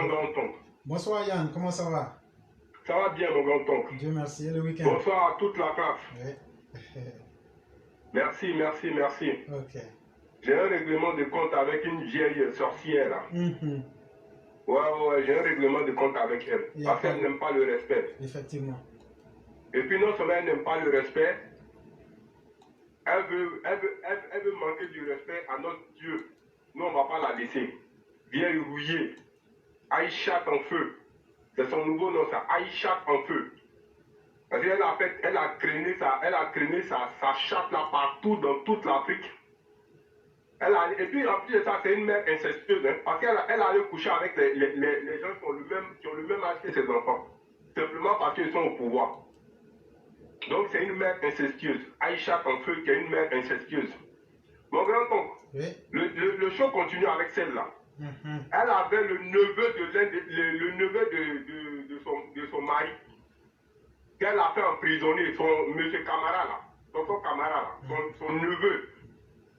grand-oncle. Bonsoir Yann, comment ça va? Ça va bien, mon grand-oncle. Dieu merci, et le week-end? Bonsoir à toute la classe. Oui. Merci, merci, merci. Ok. J'ai un règlement de compte avec une vieille sorcière là. Ouais, j'ai un règlement de compte avec elle. Parce qu'elle n'aime pas le respect. Effectivement. Et puis non seulement elle n'aime pas le respect, elle veut manquer du respect à notre Dieu. Nous, on ne va pas la laisser. Vieille rouillée. Aïchat en feu. C'est son nouveau nom, ça. Aïchat en feu. Parce qu'elle a traîné sa chatte là partout dans toute l'Afrique. Et puis en plus de ça, c'est une mère incestueuse. Hein, parce qu'elle allait coucher avec les gens qui ont le même âge que ses enfants. Simplement parce qu'ils sont au pouvoir. Donc c'est une mère incestueuse. Aïcha en feu qui est une mère incestueuse. Mon grand-oncle, oui. le show continue avec celle-là. Elle avait le neveu de son mari. Qu'elle a fait emprisonner, monsieur Camara là. Son Camara là. Son neveu.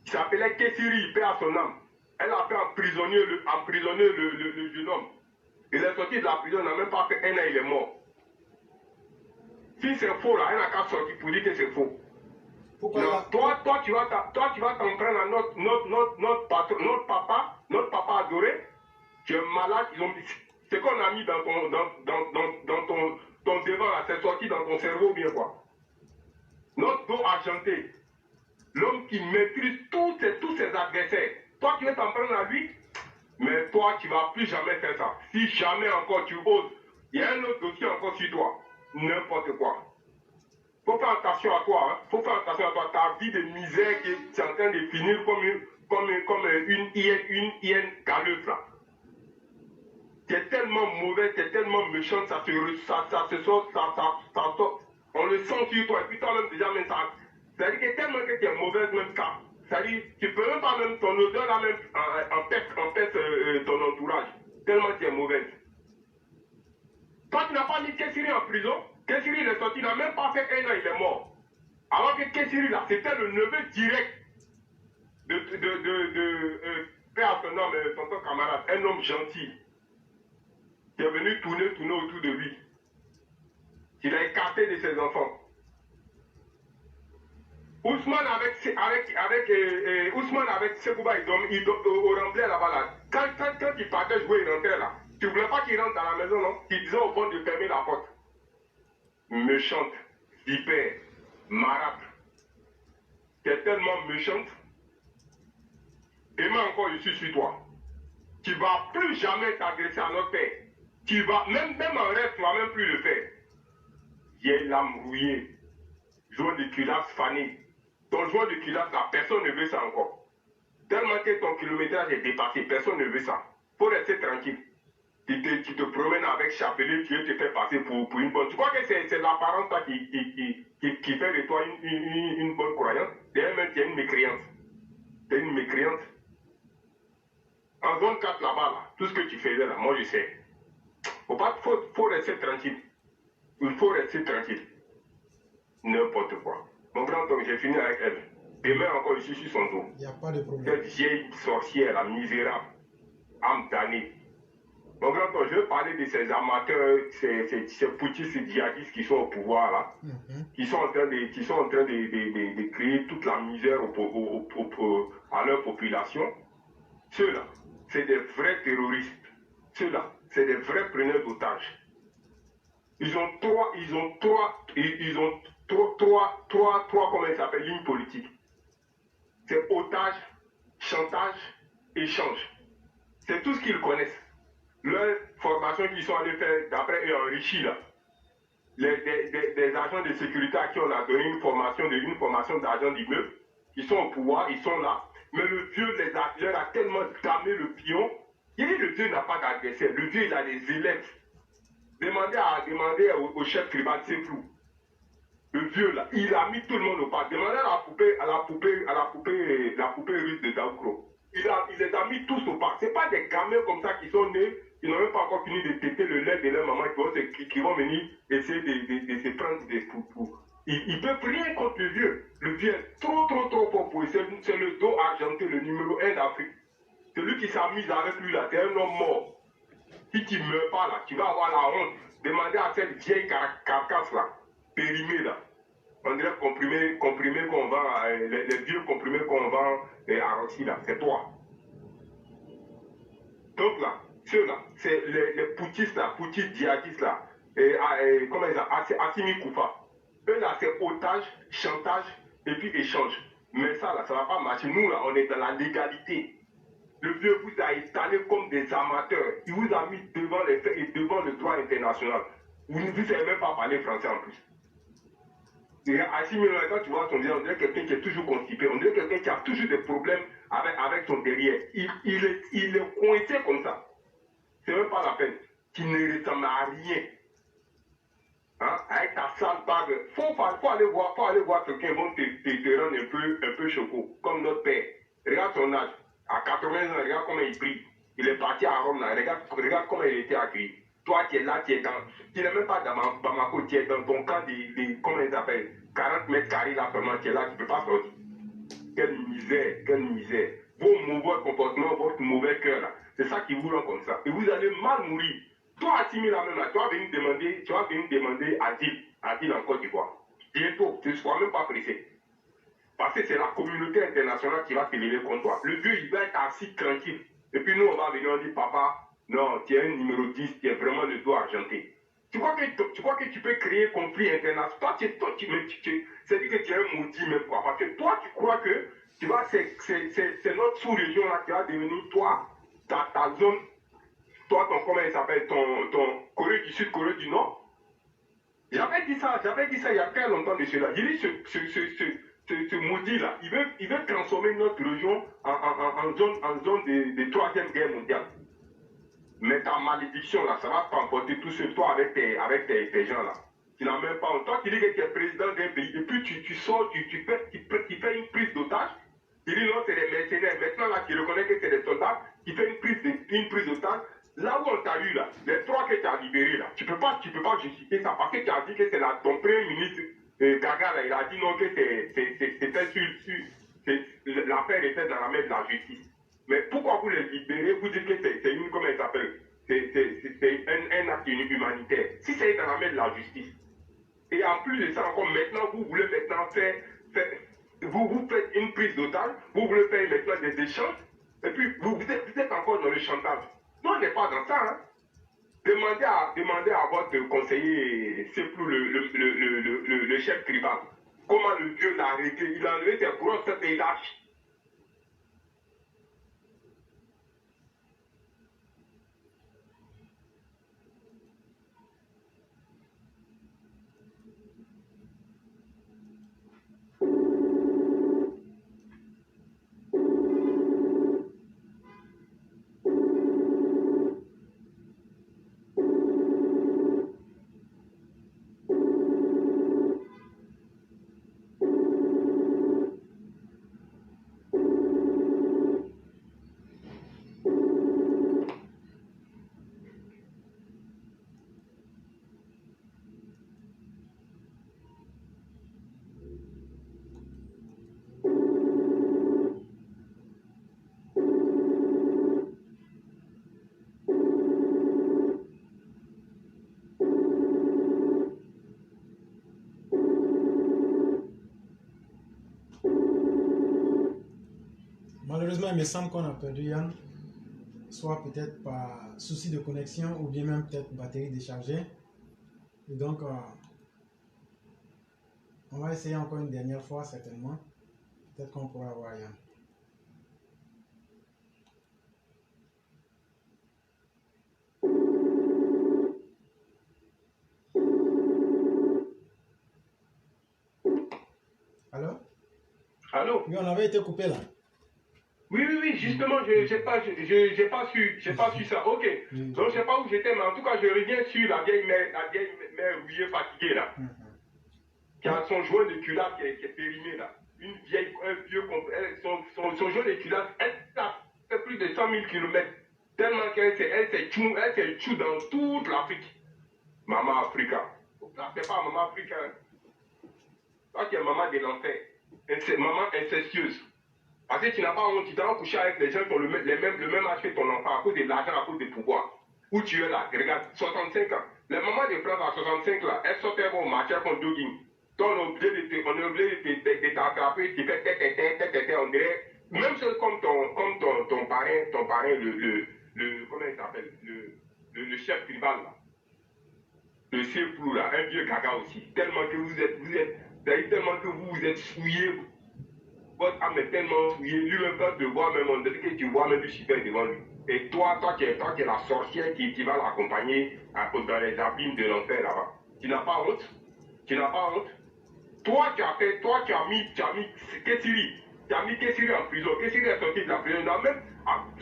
Il s'appelait Kessiri, paix à son âme. Elle a fait emprisonner le jeune homme. Il est sorti de la prison, il n'a même pas fait un an, il est mort. Si c'est faux, là, elle n'a qu'à sortir pour dire que c'est faux. Pourquoi non, toi, tu vas t'en prendre à notre papa adoré. Tu es malade. Ce qu'on a mis dans ton devant, là, c'est sorti dans ton cerveau, bien quoi. Notre dos argenté. L'homme qui maîtrise tous ses adversaires. Toi, tu veux t'en prendre à lui, mais toi, tu ne vas plus jamais faire ça. Si jamais encore tu oses, il y a un autre dossier encore sur toi. N'importe quoi. Il faut faire attention à toi. Hein. Faut faire attention à toi. Ta vie de misère qui est en train de finir comme une hyène galeuse là. Tu es tellement mauvais, tu es tellement méchant, ça se sort, on le sent sur toi. Et puis toi-même déjà, même ça. C'est-à-dire que tellement que tu es mauvaise même ça. C'est-à-dire tu peux même pas même ton odeur là même empêche ton entourage. Tellement tu es mauvaise. Toi tu n'as pas mis Kessiri en prison. Kessiri il est sorti, il n'a même pas fait un an, il est mort. Alors que Kessiri là, c'était le neveu direct de père à son homme, tonton camarade, un homme gentil. Qui est venu tourner autour de lui. Il a écarté de ses enfants. Ousmane avec Sekouba, au remblai là-bas là. Quand il partait jouer, il rentrait là. Tu ne voulais pas qu'il rentre dans la maison, non? Il disait au fond de fermer la porte. Méchante, vipère, marâtre. Tu es tellement méchante. Et moi encore, je suis sur toi. Tu ne vas plus jamais t'agresser à notre père. Tu vas, même en rêve, tu ne vas même plus le faire. Vieille lame rouillée, joueur de culasse fané. Ton joueur de culasse là, personne ne veut ça encore. Tellement que ton kilométrage est dépassé, personne ne veut ça. Il faut rester tranquille. Tu te promènes avec chapelet, tu veux te faire passer pour une bonne. Tu crois que c'est l'apparence qui fait de toi une bonne croyance? D'ailleurs, tu es une mécréance. Tu es une mécréante. En zone 4 là-bas, là, tout ce que tu faisais là, moi je sais. Faut rester tranquille. Il faut rester tranquille. N'importe quoi. Mon grand-oncle, j'ai fini avec elle. Demain encore, je suis sur son dos. Il n'y a pas de problème. Cette vieille sorcière, la misérable, âme damnée. Mon grand-oncle, je veux parler de ces amateurs, ces putschistes et djihadistes qui sont au pouvoir là, qui sont en train de créer toute la misère à leur population. Ceux-là, c'est des vrais terroristes. Ceux-là, c'est des vrais preneurs d'otages. Ils ont trois, comment ils s'appellent, lignes politiques. C'est otage, chantage, échange. C'est tout ce qu'ils connaissent. Leur formation qu'ils sont allés faire, d'après eux, enrichis là. Des agents de sécurité à qui on a donné une formation d'agents d'immeuble, qui sont au pouvoir, ils sont là. Mais le vieux leur a tellement damé le pion. Et le vieux n'a pas d'adversaire. Le vieux, il a des élèves. Demandez au chef tribal, c'est flou. Le vieux là, il a mis tout le monde au pas. Demandez à la poupée russe de Daoukro. Il les a mis tous au pas. Ce n'est pas des gamins comme ça qui sont nés, ils n'ont même pas encore fini de téter le lait de leur maman, qui vont venir essayer de se prendre des poupous. Ils ne peuvent rien contre le vieux. Le vieux est trop fort pour eux. C'est le dos argenté, le numéro 1 d'Afrique. Celui qui s'amuse avec lui là, c'est un homme mort. Si tu ne meurs pas là, tu vas avoir la honte. Demandez à cette vieille carcasse là, périmée là. On dirait comprimé qu'on vend, les vieux comprimés qu'on vend à Rossi là, c'est toi. Donc là, ceux-là, c'est les poutistes là, poutistes djihadistes là, comment ils appellent, Assimi Koufa. Eux là, c'est otage, chantage et puis échange. Mais ça là, ça ne va pas marcher. Nous là, on est dans la légalité. Le vieux vous a étalé comme des amateurs. Il vous a mis devant les faits et devant le droit international. Vous ne savez même pas parler français en plus. Assimi, quand tu vois son visage, on dirait quelqu'un qui est toujours constipé. On dirait quelqu'un qui a toujours des problèmes avec son derrière. Il est coincé comme ça. C'est même pas la peine. Tu ne ressembles à rien. Hein? Avec ta sale bague. Faut aller voir quelqu'un qui te rendre un peu choco, comme notre père. Regarde son âge. À 80 ans, regarde comment il prie. Il est parti à Rome, là. Regarde comment il était accueilli. Toi, tu es là, tu n'es même pas dans Bamako, tu es dans ton camp comment ils appellent, 40 mètres carrés là seulement, tu es là, tu ne peux pas sortir. Quelle misère, quelle misère. Vos mauvais comportements, votre mauvais cœur là, c'est ça qui vous rend comme ça. Et vous allez mal mourir. Toi, Assimi, là même là, tu vas venir demander asile en Côte d'Ivoire. Bientôt, tu ne sois même pas pressé. Parce que c'est la communauté internationale qui va se lever contre toi. Le vieux, il va être assis tranquille. Et puis nous, on va venir, on dit, papa, non, tu es un numéro 10, tu es vraiment le dos argenté. Tu crois que tu peux créer conflit international? Toi, c'est-à-dire que tu es un maudit même, quoi. Parce que toi, tu crois que c'est notre sous-région là qui va devenir toi, ta zone, toi, comment il s'appelle, ton Corée du Sud, Corée du Nord. J'avais dit ça il y a très longtemps de cela. J'ai dit, ce maudit-là, il veut transformer notre région en zone de troisième guerre mondiale. Mais ta malédiction, là, ça va t'emporter tout sur toi avec tes gens, là. Tu n'as même pas... Toi, tu dis que tu es président d'un pays, et puis tu sors, tu fais une prise d'otage. Tu dis non, c'est des mercenaires. Maintenant, là, tu reconnais que c'est des soldats, tu fais une prise d'otage. Là où on t'a eu, là, les trois que tu as libérés, là, tu peux pas justifier ça, parce que tu as dit que c'est ton premier ministre, Gaga, là, il a dit non, que c'est fait l'affaire est faite dans la main de la justice. Mais pourquoi vous les libérez? Vous dites que c'est une, comment elle s'appelle? C'est un acte humanitaire. Si c'est dans la main de la justice. Et en plus de ça, encore maintenant, vous voulez maintenant vous faites une prise d'otage, vous voulez faire maintenant des échanges, et puis vous êtes encore dans le chantage. Nous, on n'est pas dans ça, hein. Demandez à votre conseiller, c'est plus le chef tribal, comment le vieux l'a réglé. Il a enlevé ses grosses têtes et il a... Malheureusement, il me semble qu'on a perdu Yann, soit peut-être par souci de connexion ou bien même peut-être batterie déchargée. Et donc, on va essayer encore une dernière fois certainement. Peut-être qu'on pourra avoir Yann. Allô? Allô? Oui, on avait été coupé là. Oui, justement, j'ai pas su ça. Ok. Donc, je sais pas où j'étais, mais en tout cas, je reviens sur la vieille mère rouillée fatiguée, là. Qui a son joint de culotte qui est périmé, là. Son joint de culotte, elle a fait plus de 100 000 km. Tellement qu'elle s'est tchou dans toute l'Afrique. Maman Africa. C'est pas maman Africa. Toi, tu es maman de l'enfer. Maman incestueuse. Parce que tu n'as pas honte, tu t'en couché avec les gens qui ont le même âge que ton enfant à cause de l'argent, à cause du pouvoir. où tu es là, regarde, 65 ans. Les mamans de France à 65 là, elles sortaient au marché contre jogging. Donc on est obligé de t'attraper, tu fais tête, on dirait, même chose comme ton parrain, comment il s'appelle, le chef tribal là. Le Seflou là, un vieux caca aussi. Tellement que tellement que vous êtes souillé. Votre âme est tellement souillée. Lui-même, quand tu vois, même on dirait que tu vois même du super devant lui. Et toi qui es la sorcière qui va l'accompagner dans les abîmes de l'enfer là-bas. Tu n'as pas honte? Tu n'as pas honte? Toi, tu as mis Kessiri. Tu as mis Kessiri en prison. Kessiri est sorti de la prison. Il a même,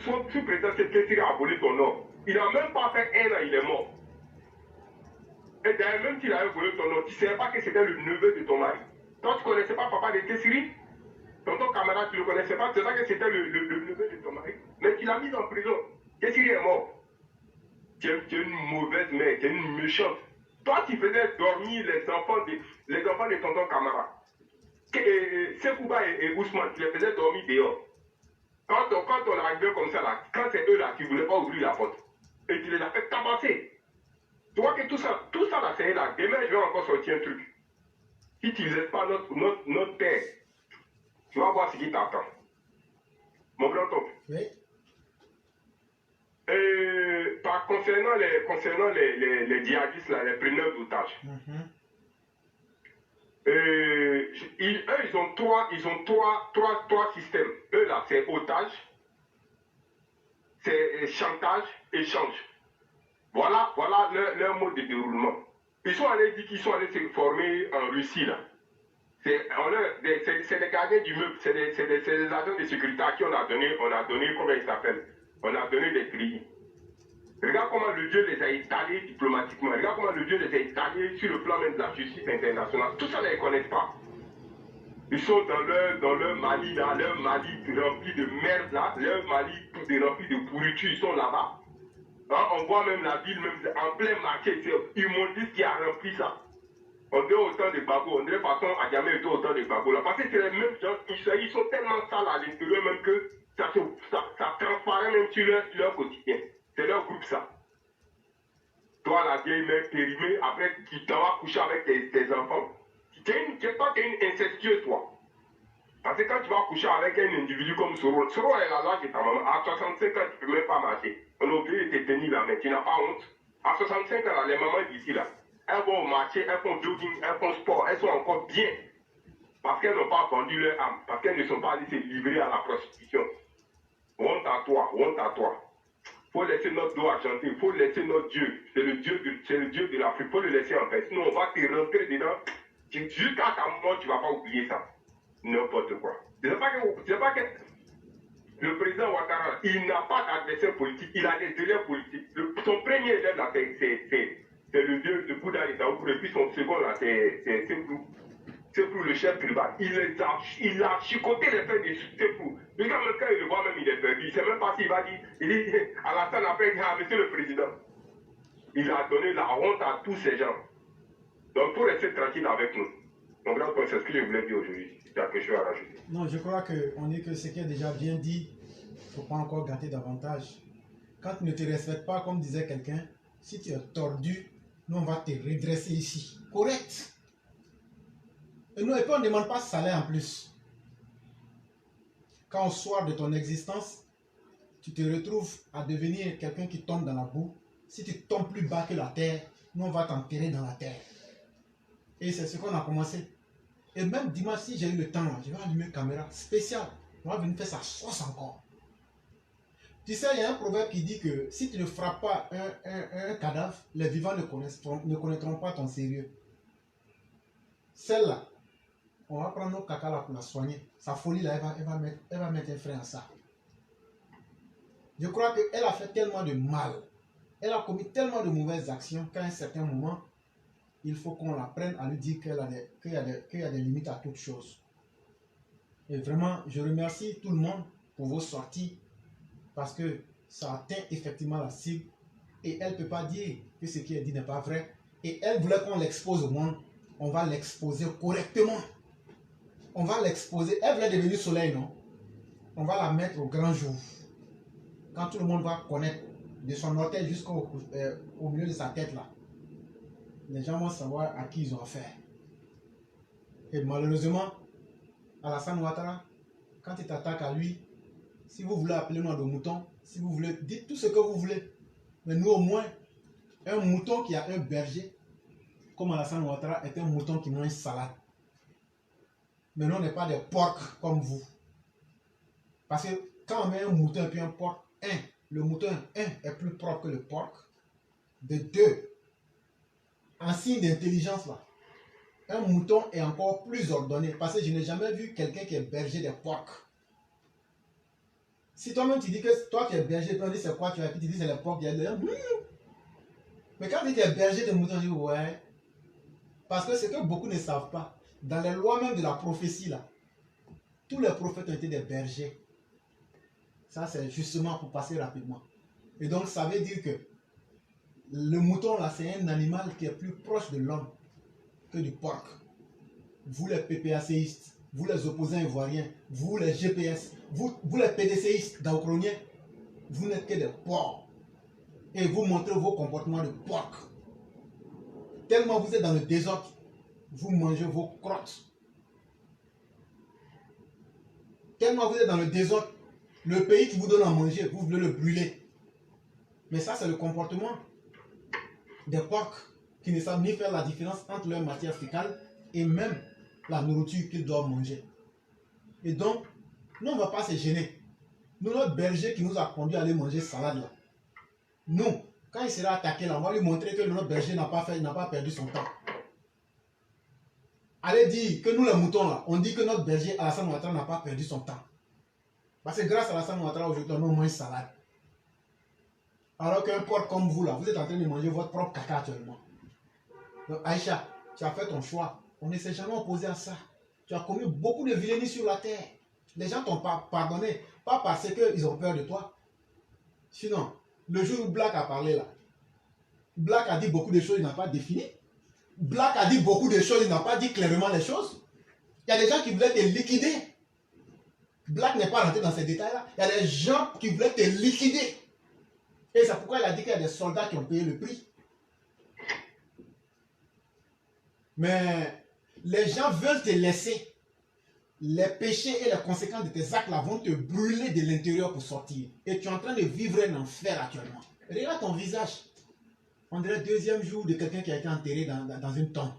son président, c'est Kessiri a volé ton nom. Il n'a même pas fait un an, il est mort. Et d'ailleurs, même s'il avait volé ton nom, tu ne savais pas que c'était le neveu de ton mari. Toi, tu ne connaissais pas papa de Kessiri? Ton camarade, tu ne le connaissais pas, tu ne sais pas que c'était le neveu de ton mari. Mais tu l'as mis en prison. Kessiri est mort. Tu es une mauvaise mère, tu es une méchante. Toi, tu faisais dormir les enfants de tonton camarade. Sekouba et Ousmane, tu les faisais dormir dehors. Quand on arrivait comme ça, là, quand c'est eux là qui ne voulaient pas ouvrir la porte, et tu les as fait tabasser. Tu vois que tout ça là, c'est là. Demain, je vais encore sortir un truc. Si tu ne laisses pas notre terre, tu vas voir ce qui t'attend. Mon grand-oncle. Oui. Concernant les djihadistes, là, les preneurs d'otages, ils ont trois systèmes. Eux, là, c'est otage, c'est chantage, échange. Voilà leur mode de déroulement. Ils sont allés dire qu'ils sont allés se former en Russie, là. C'est des gardiens du meuble, c'est des agents de sécurité à qui on a donné, comment ils s'appellent? On a donné des grilles. Regarde comment le Dieu les a étalés diplomatiquement. Regarde comment le Dieu les a étalés sur le plan même de la justice internationale. Tout ça, ils ne connaissent pas. Ils sont dans leur Mali, là, leur Mali rempli de merde, là, leur Mali rempli de pourriture, ils sont là-bas. Hein, on voit même la ville, même en plein marché, ils m'ont dit qui a rempli ça. On dirait autant de bagos, on dirait façon à jamais été autant de bagos là. Parce que c'est les mêmes gens, ils sont tellement sales à l'intérieur même que ça transparaît même sur leur quotidien. C'est leur groupe ça. Toi la vieille mère périmée, après tu t'en vas coucher avec tes enfants. Tu es une incestueuse toi. Parce que quand tu vas coucher avec un individu comme Soro est à l'âge de ta maman. À 65 ans, tu ne peux même pas marcher. On a oublié de te tenir la main, tu n'as pas honte. À 65 ans, là, les mamans d'ici là, elles vont au marché, elles font jogging, elles font sport, elles sont encore bien. Parce qu'elles n'ont pas vendu leur âme, parce qu'elles ne sont pas allées se livrer à la prostitution. Honte à toi, honte à toi. Il faut laisser notre dos à chanter, il faut laisser notre Dieu. C'est le Dieu de l'Afrique, il faut le laisser en paix. Sinon, on va te rentrer dedans. Jusqu'à ta mort, tu ne vas pas oublier ça. N'importe quoi. C'est pas que le président Ouattara, il n'a pas d'adversaire politique, il a des élèves politiques. Son premier élève, là, c'est le dieu de Bouddha et Daour, et puis son second, là, c'est Seflou, le chef tribal. Il a chicoté les faits de Seflou. Le gars, même quand il le voit, même il est perdu. Il ne sait même pas s'il va dire, il dit, à la fin, après, il dit, ah, monsieur le président. Il a donné la honte à tous ces gens. Donc, il faut rester tranquille avec nous. Donc, là, c'est ce que je voulais dire aujourd'hui. Si tu as quelque chose à rajouter. Non, je crois qu'on dit que ce qui est déjà bien dit, il ne faut pas encore gâter davantage. Quand tu ne te respectes pas, comme disait quelqu'un, si tu es tordu, nous on va te redresser ici. Correct. Et puis on ne demande pas salaire en plus. Quand au soir de ton existence, tu te retrouves à devenir quelqu'un qui tombe dans la boue. Si tu tombes plus bas que la terre, nous on va t'enterrer dans la terre. Et c'est ce qu'on a commencé. Et même dimanche, si j'ai eu le temps, je vais allumer une caméra spéciale. On va venir faire sa sauce encore. Tu sais, il y a un proverbe qui dit que si tu ne frappes pas un cadavre, les vivants ne connaîtront pas ton sérieux. Celle-là, on va prendre nos caca là pour la soigner. Sa folie là, elle va mettre un frein à ça. Je crois qu'elle a fait tellement de mal. Elle a commis tellement de mauvaises actions qu'à un certain moment, il faut qu'on l'apprenne à lui dire qu'il y a des limites à toute chose. Et vraiment, je remercie tout le monde pour vos sorties parce que ça atteint effectivement la cible et elle ne peut pas dire que ce qui est dit n'est pas vrai. Et elle voulait qu'on l'expose au monde. On va l'exposer correctement. On va l'exposer. Elle voulait devenir soleil, non? On va la mettre au grand jour. Quand tout le monde va connaître de son orteil jusqu'au au milieu de sa tête là, les gens vont savoir à qui ils ont affaire. Et malheureusement, Alassane Ouattara, quand il t'attaque à lui, si vous voulez appeler nous de mouton, si vous voulez, dites tout ce que vous voulez. Mais nous au moins, un mouton qui a un berger, comme Alassane Ouattara, est un mouton qui mange salade. Mais nous, on n'est pas des porcs comme vous. Parce que quand on met un mouton et puis un porc, le mouton est plus propre que le porc. De deux, en signe d'intelligence là, un mouton est encore plus ordonné. Parce que je n'ai jamais vu quelqu'un qui est berger des porcs. Si toi-même tu dis que toi tu es berger, puis on dit c'est quoi tu as, puis tu dis c'est les porcs, il y a des... Mais quand tu dis que tu es berger de moutons, on dit ouais. Parce que ce que beaucoup ne savent pas, dans les lois même de la prophétie là, tous les prophètes ont été des bergers. Ça c'est justement pour passer rapidement. Et donc ça veut dire que le mouton là c'est un animal qui est plus proche de l'homme que du porc. Vous les PPACistes, vous les opposants ivoiriens, vous les GPS, vous les PDCistes daochroniens, vous n'êtes que des porcs. Et vous montrez vos comportements de porc. Tellement vous êtes dans le désordre, vous mangez vos crottes. Tellement vous êtes dans le désordre, le pays qui vous donne à manger, vous voulez le brûler. Mais ça, c'est le comportement des porcs qui ne savent ni faire la différence entre leur matière fécale et même la nourriture qu'ils doivent manger. Et donc, nous, on ne va pas se gêner. Nous, notre berger qui nous a conduit à aller manger salade là, nous, quand il sera attaqué là, on va lui montrer que notre berger n'a pas perdu son temps. Allez dire que nous les moutons là, on dit que notre berger Alassane Ouattara n'a pas perdu son temps. Parce que grâce à Alassane Ouattara aujourd'hui, on mange salade. Alors qu'un porc comme vous là, vous êtes en train de manger votre propre caca actuellement. Donc Aïcha, tu as fait ton choix. On ne s'est jamais opposé à ça. Tu as commis beaucoup de vilainie sur la terre. Les gens t'ont pas pardonné, pas parce qu'ils ont peur de toi. Sinon, le jour où Black a parlé là, Black a dit beaucoup de choses, il n'a pas défini. Black a dit beaucoup de choses, il n'a pas dit clairement les choses. Il y a des gens qui voulaient te liquider. Black n'est pas rentré dans ces détails-là. Il y a des gens qui voulaient te liquider. Et c'est pourquoi il a dit qu'il y a des soldats qui ont payé le prix. Mais les gens veulent te laisser. Les péchés et les conséquences de tes actes là vont te brûler de l'intérieur pour sortir. Et tu es en train de vivre un enfer actuellement. Regarde ton visage. On dirait le deuxième jour de quelqu'un qui a été enterré dans une tombe.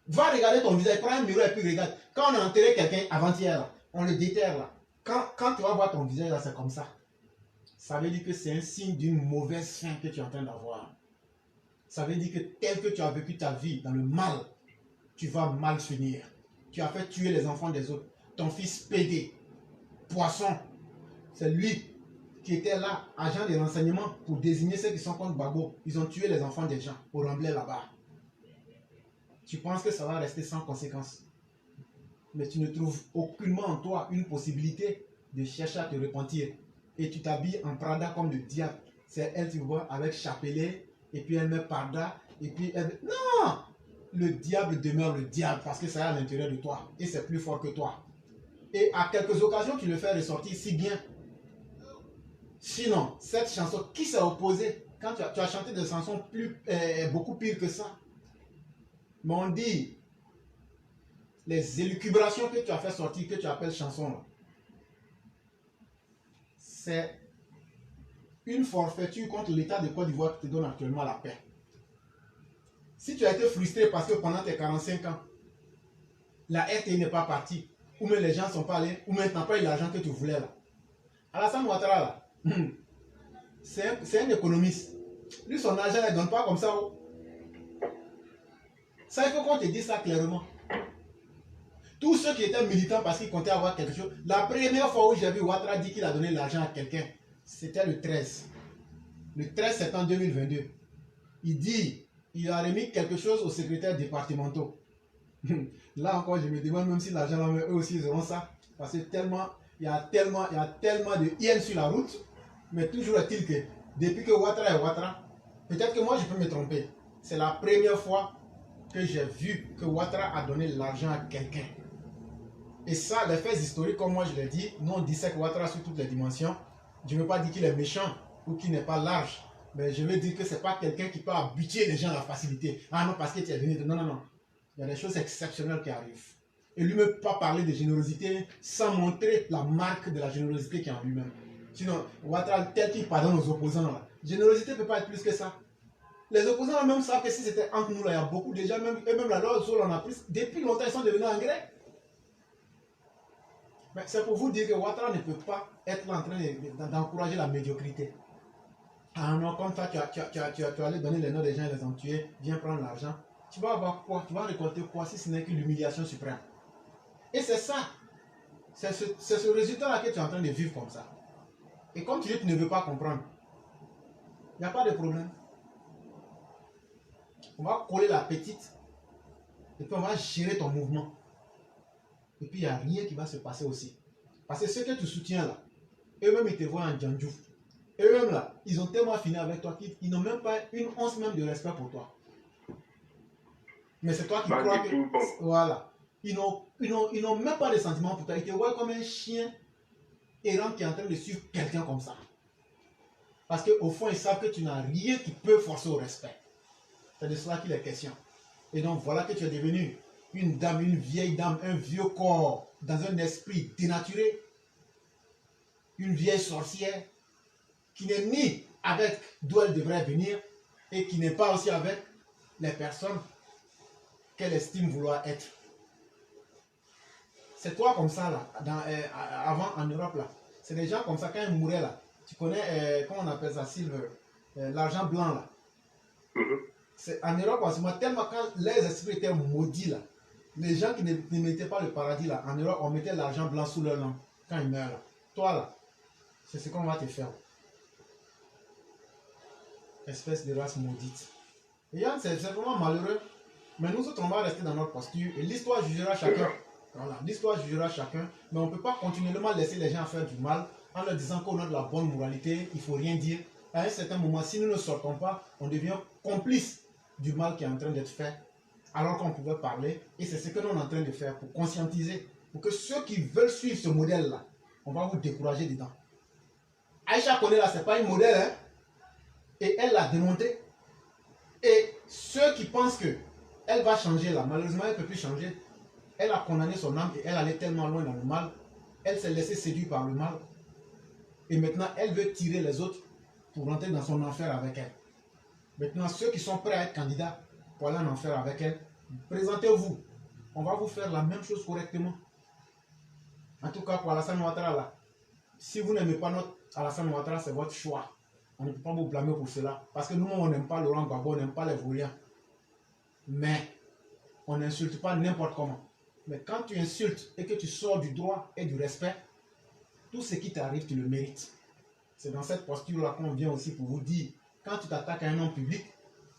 Va regarder ton visage, prends un miroir et puis regarde. Quand on a enterré quelqu'un avant-hier, on le déterre là. Quand tu vas voir ton visage là, c'est comme ça. Ça veut dire que c'est un signe d'une mauvaise fin que tu es en train d'avoir. Ça veut dire que tel que tu as vécu ta vie dans le mal, tu vas mal finir. Tu as fait tuer les enfants des autres. Ton fils PD, Poisson, c'est lui qui était là, agent de renseignement, pour désigner ceux qui sont contre Gbagbo. Ils ont tué les enfants des gens au Remblai là-bas. Tu penses que ça va rester sans conséquence. Mais tu ne trouves aucunement en toi une possibilité de chercher à te repentir. Et tu t'habilles en Prada comme le diable. C'est elle, tu vois, avec chapelet, et puis elle met Prada, et puis elle... Non! Le diable demeure le diable parce que ça est à l'intérieur de toi. Et c'est plus fort que toi. Et à quelques occasions, tu le fais ressortir si bien. Sinon, cette chanson, qui s'est opposé quand tu as chanté des chansons beaucoup pires que ça? Mais on dit, les élucubrations que tu as fait sortir, que tu appelles chansons, c'est une forfaiture contre l'État de Côte d'Ivoire qui te donne actuellement la paix. Si tu as été frustré parce que pendant tes 45 ans, la RTI n'est pas partie, ou même les gens ne sont pas allés, ou même tu n'as pas eu l'argent que tu voulais là. Alassane Ouattara là, c'est un économiste. Lui, son argent ne donne pas comme ça. Ça, il faut qu'on te dise ça clairement. Tous ceux qui étaient militants parce qu'ils comptaient avoir quelque chose, la première fois où j'ai vu Ouattara dire qu'il a donné l'argent à quelqu'un, c'était le 13. Le 13 septembre 2022. Il dit, il a remis quelque chose aux secrétaires départementaux. Là encore, je me demande même si l'argent, eux aussi, ils auront ça. Parce que il y a tellement de hyènes sur la route. Mais toujours est-il que, depuis que Ouattara est Ouattara, peut-être que moi je peux me tromper. C'est la première fois que j'ai vu que Ouattara a donné l'argent à quelqu'un. Et ça, les faits historiques, comme moi je l'ai dit, nous on dissèque Ouattara sur toutes les dimensions. Je ne veux pas dire qu'il est méchant, ou qui n'est pas large, mais je veux dire que ce n'est pas quelqu'un qui peut habituer les gens à la facilité. Ah non, parce que tu es venu. Non, non, non. Il y a des choses exceptionnelles qui arrivent. Et lui ne peut pas parler de générosité sans montrer la marque de la générosité qui est en lui-même. Sinon, Ouattara, tel qu'il pardonne aux opposants, là, générosité ne peut pas être plus que ça. Les opposants même savent que si c'était entre nous, là, il y a beaucoup de gens, même, et même la loi on en a pris. Depuis longtemps, ils sont devenus engrais. Mais c'est pour vous dire que Ouattara ne peut pas être là en train d'encourager la médiocrité. Ah non, comme ça, tu vas aller donner les noms des gens et les en tuer, viens prendre l'argent. Tu vas avoir quoi? Tu vas récolter quoi si ce n'est que l'humiliation suprême? Et c'est ça. C'est ce résultat-là que tu es en train de vivre comme ça. Et comme tu dis, tu ne veux pas comprendre. Il n'y a pas de problème. On va coller la petite. Et puis on va gérer ton mouvement. Et puis il n'y a rien qui va se passer aussi. Parce que ceux que tu soutiens là, eux-mêmes ils te voient en djandjou. Eux-mêmes là, ils ont tellement fini avec toi qu'ils n'ont même pas une once même de respect pour toi. Mais c'est toi qui crois que... Voilà. Ils n'ont même pas de sentiments pour toi. Ils te voient comme un chien errant qui est en train de suivre quelqu'un comme ça. Parce qu'au fond, ils savent que tu n'as rien qui peut forcer au respect. C'est de cela qu'il est question. Et donc voilà que tu es devenu une dame, une vieille dame, un vieux corps, dans un esprit dénaturé. Une vieille sorcière qui n'est ni avec d'où elle devrait venir et qui n'est pas aussi avec les personnes qu'elle estime vouloir être. C'est toi comme ça là, avant en Europe là. C'est des gens comme ça quand ils mouraient là. Tu connais, comment on appelle ça, Silver, l'argent blanc là. En Europe en ce moment, tellement quand les esprits étaient maudits là, les gens qui ne mettaient pas le paradis là, en Europe, on mettait l'argent blanc sous leur langue quand ils meurent là. Toi là, c'est ce qu'on va te faire. Espèce de race maudite. Et Yann, c'est vraiment malheureux. Mais nous autres, on va rester dans notre posture et l'histoire jugera chacun. Voilà, l'histoire jugera chacun. Mais on ne peut pas continuellement laisser les gens faire du mal en leur disant qu'au nom de la bonne moralité, il ne faut rien dire. À un certain moment, si nous ne sortons pas, on devient complice du mal qui est en train d'être fait alors qu'on pouvait parler. Et c'est ce que nous sommes en train de faire pour conscientiser. Pour que ceux qui veulent suivre ce modèle-là, on va vous décourager dedans. Aïcha Koné là, ce n'est pas une modèle, hein? Et elle l'a démonté. Et ceux qui pensent qu'elle va changer là, malheureusement elle ne peut plus changer. Elle a condamné son âme et elle allait tellement loin dans le mal. Elle s'est laissée séduire par le mal. Et maintenant elle veut tirer les autres pour rentrer dans son enfer avec elle. Maintenant ceux qui sont prêts à être candidats pour aller en enfer avec elle, présentez-vous. On va vous faire la même chose correctement. En tout cas pour Alassane Ouattara là, si vous n'aimez pas notre Alassane Ouattara, c'est votre choix. On ne peut pas vous blâmer pour cela. Parce que nous, on n'aime pas Laurent Gbagbo, on n'aime pas les Vauriens. Mais on n'insulte pas n'importe comment. Mais quand tu insultes et que tu sors du droit et du respect, tout ce qui t'arrive, tu le mérites. C'est dans cette posture-là qu'on vient aussi pour vous dire, quand tu t'attaques à un homme public,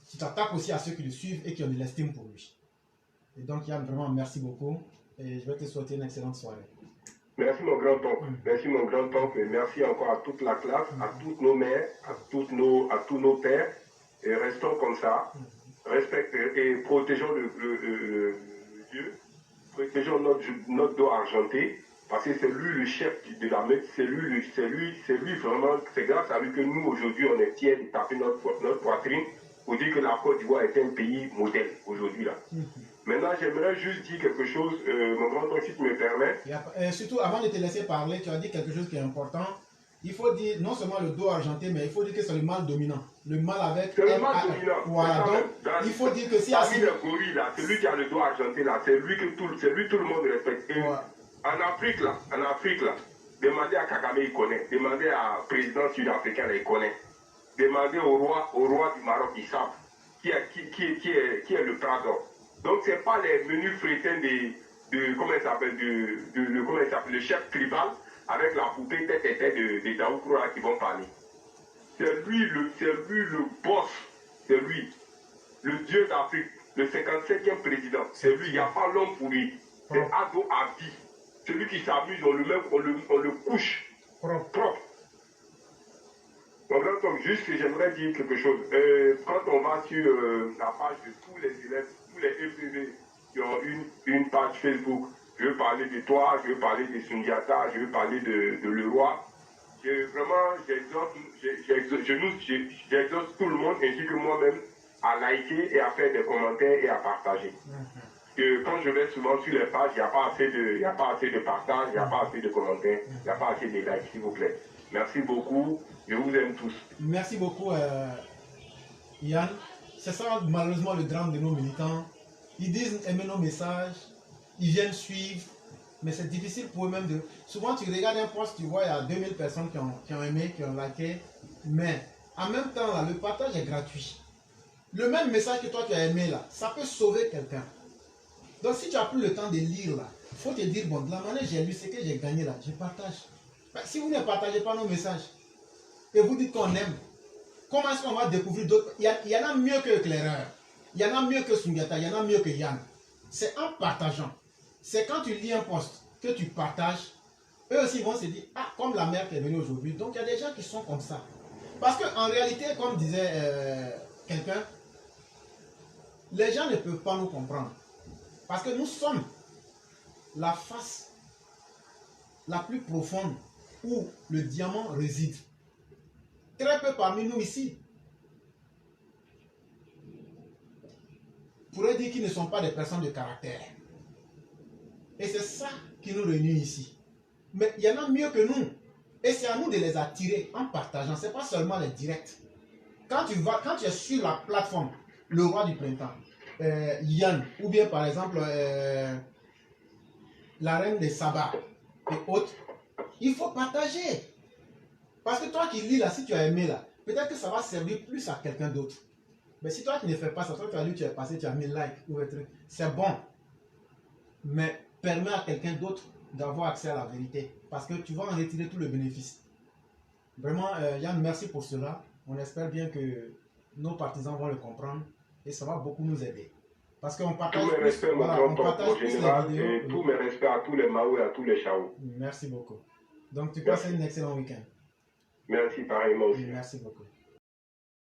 tu t'attaques aussi à ceux qui le suivent et qui ont de l'estime pour lui. Et donc, Yann, vraiment, merci beaucoup. Et je vais te souhaiter une excellente soirée. Merci mon grand-oncle. Merci mon grand-oncle. Et merci encore à toute la classe, à toutes nos mères, à tous nos pères. Et restons comme ça. Respectons et protégeons le Dieu. Protégeons notre dos argenté. Parce que c'est lui le chef de la meute. C'est lui vraiment. C'est grâce à lui que nous aujourd'hui on est fiers de taper notre poitrine pour dire que la Côte d'Ivoire est un pays modèle aujourd'hui là. Maintenant, j'aimerais juste dire quelque chose, mon grand-oncle, si tu me permets. Surtout, avant de te laisser parler, tu as dit quelque chose qui est important. Il faut dire non seulement le dos argenté, mais il faut dire que c'est le mal dominant. Le mal avec... C'est le mal dominant. Voilà, donc il faut dire que si... Parmi les gorilles, là, celui qui a le dos argenté, là, c'est lui tout le monde respecte. Et en Afrique, là, demandez à Kagame, il connaît. Demandez à président sud-africain, il connaît. Demandez au roi du Maroc, ils savent qui est le prador. Donc, ce n'est pas les menus frétins comment il s'appelle, le chef tribal avec la poupée tête de Daoukroa qui vont parler. C'est lui le boss, c'est lui, le dieu d'Afrique, le 57e président. C'est lui, il n'y a pas l'homme pour lui. C'est Ado Abi. Celui qui s'amuse, on le couche propre. Donc, juste que j'aimerais dire quelque chose. Quand on va sur la page de tous les élèves, tous les EPV qui ont une page Facebook, je veux parler de toi, je veux parler de Sundiata, je veux parler de Leroy, Vraiment, j'exhorte tout le monde, ainsi que moi-même, à liker et à faire des commentaires et à partager. Que quand je vais souvent sur les pages, il n'y a pas assez de partage, il n'y a pas assez de commentaires, il n'y a pas assez de likes, s'il vous plaît. Merci beaucoup, je vous aime tous. Merci beaucoup, Yann. C'est ça malheureusement le drame de nos militants. Ils disent aimer nos messages, ils viennent suivre, mais c'est difficile pour eux-mêmes de... Souvent tu regardes un post, tu vois il y a 2000 personnes qui ont aimé, qui ont liké, mais en même temps là, le partage est gratuit. Le même message que toi tu as aimé là, ça peut sauver quelqu'un. Donc si tu n'as plus le temps de lire là, il faut te dire, bon, de la manière j'ai lu, c'est que j'ai gagné là, je partage. Mais si vous ne partagez pas nos messages, et vous dites qu'on aime, comment est-ce qu'on va découvrir d'autres? Il y en a mieux que Éclaireur, il y en a mieux que Sundiata, il y en a mieux que Yann. C'est en partageant. C'est quand tu lis un post que tu partages, eux aussi vont se dire, ah, comme la mère qui est venue aujourd'hui. Donc il y a des gens qui sont comme ça. Parce qu'en réalité, comme disait quelqu'un, les gens ne peuvent pas nous comprendre. Parce que nous sommes la face la plus profonde où le diamant réside. Très peu parmi nous ici pourraient dire qu'ils ne sont pas des personnes de caractère. Et c'est ça qui nous réunit ici. Mais il y en a mieux que nous. Et c'est à nous de les attirer en partageant. Ce n'est pas seulement les directs. Quand tu es sur la plateforme, le roi du printemps, Yann, ou bien par exemple la reine des sabbats et autres, il faut partager. Parce que toi qui lis là, si tu as aimé là, peut-être que ça va servir plus à quelqu'un d'autre. Mais si toi qui ne fais pas ça, toi tu as lu, tu as passé, tu as mis like ou un truc, c'est bon. Mais permet à quelqu'un d'autre d'avoir accès à la vérité. Parce que tu vas en retirer tout le bénéfice. Vraiment, Yann, merci pour cela. On espère bien que nos partisans vont le comprendre et ça va beaucoup nous aider. Parce qu'on partage tous mes respects, on partage plus général, les vidéos. Et tous mes respects à tous les Maou et à tous les Chao. Merci beaucoup. Donc tu passes un excellent week-end. Merci pareillement aussi. Merci beaucoup.